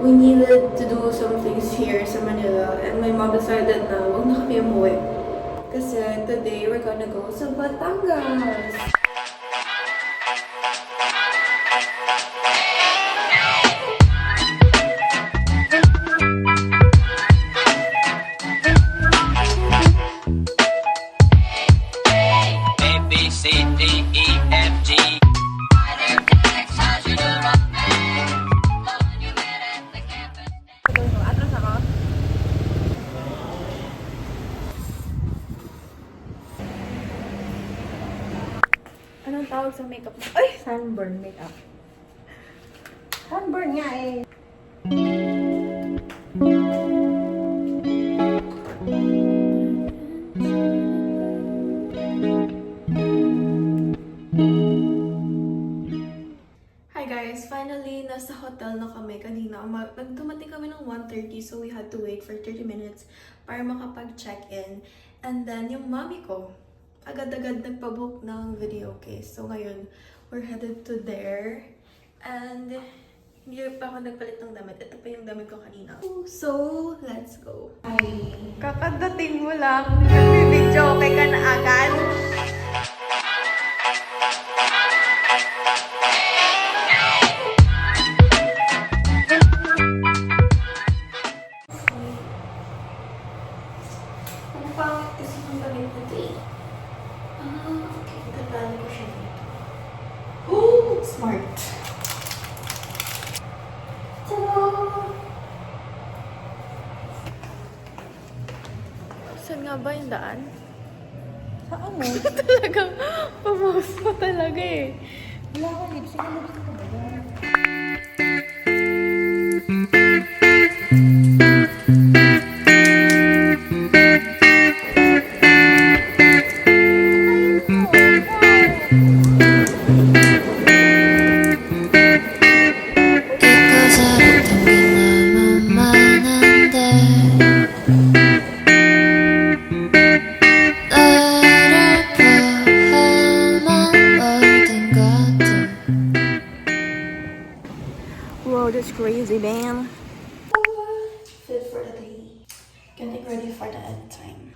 we needed to do some things here sa Manila, and my mom decided na wag na kami umuwi. Kasi today, we're gonna go sa Batangas! Anong tawag sa makeup mo? Ay! Sunburn makeup. Sunburn nga eh. Hi guys! Finally, nasa hotel na kami kanina. Dumating kami ng 1:30, so we had to wait for 30 minutes para makapag-check-in. And then, yung mommy ko, agad-agad nagpabook ng video case. So ngayon, we're headed to there. And hindi pa ako nagpalit ng damit. Ito pa yung damit ko kanina. So, let's go. Hi! Kakadating mo lang. Nagbibidyo, okay ka na agad? Ang pangit kasi ng damit na ito eh. Okay. Tatalo ko siya dito. Oh! Smart! Tada! Saan nga ba yung daan? Saan mo? Talagang pamos pa talaga eh. Wala ka lipstick. Ano gusto ko ba yan? Whoa, that's crazy, man. Fit for the day. Getting ready for the end time.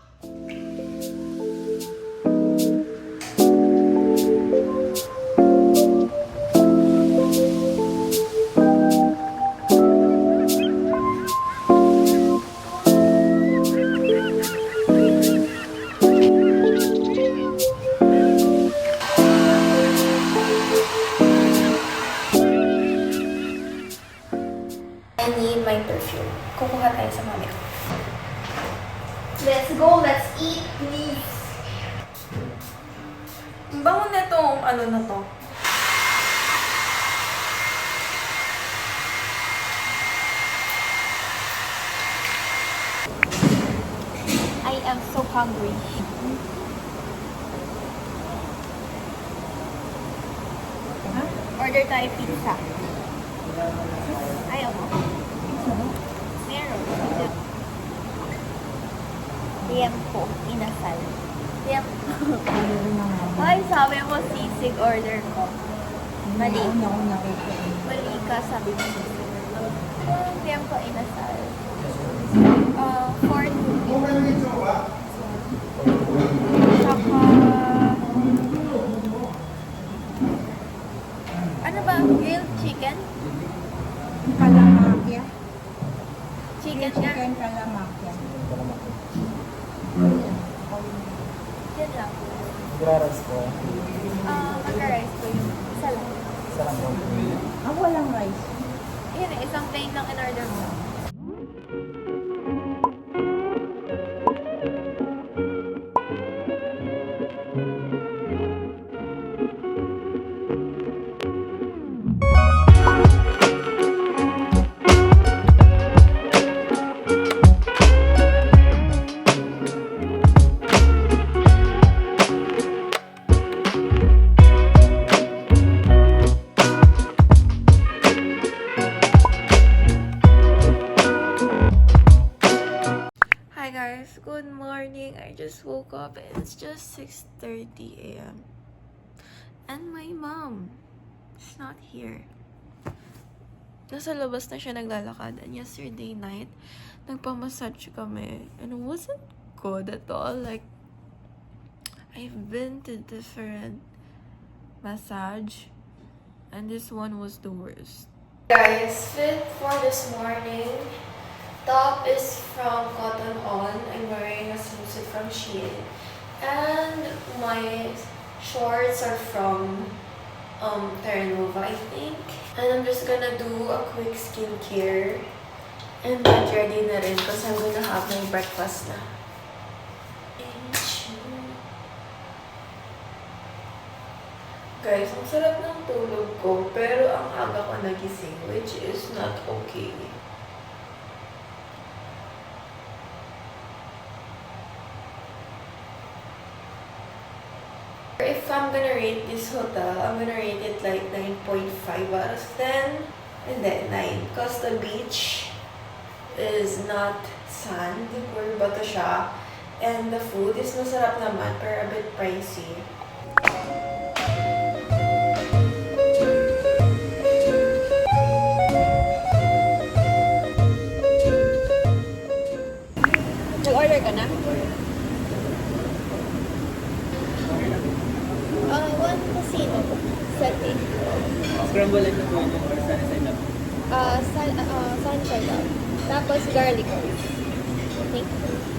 I need my perfume. Kukuha tayo sa mami ko. Let's go! Let's eat, please! Ang bango na itong ano na to. I am so hungry. Order tayo pizza. Ayaw mo? Meron. Tiempo. Inasal. Tiempo. Ay, sabi mo sisig order ko. Mali. Mali ka, sabi mo sisig. Tiempo inasal. 4. Saka... Ano ba? Grilled chicken? Calamacchia. Chicken nga? Chicken calamacchia. Yan lang. Graras ko. Magka-rice ko yung isa lang. Isa lang po. Walang rice. Yun, isang plain lang in-order mo. Good morning. I just woke up and it's just 6:30 a.m. And my mom is not here. nasa labas na siya naglalakad. And yesterday night, nagpamassage kami. And it wasn't good at all. Like, I've been to different massage, and this one was the worst. Guys, fit for this morning. Top is from Cotton On. I'm wearing a swimsuit from Shein. And my shorts are from Terra Nova, I think. And I'm just gonna do a quick skincare. And get ready na rin because I'm gonna have my breakfast na. Guys, ang sarap ng tulog ko, pero ang aga ko nagising, which is not okay. If I'm gonna rate this hotel, I'm gonna rate it like 9.5 out of 10. And then 9. Because the beach is not sand, puro bato siya. And the food is masarap naman, pero a bit pricey. Nag-order ka na? One casino setting. Scramble egg na po ito or sunny side up. Sunshine up. Tapos garlic rice. Thank you.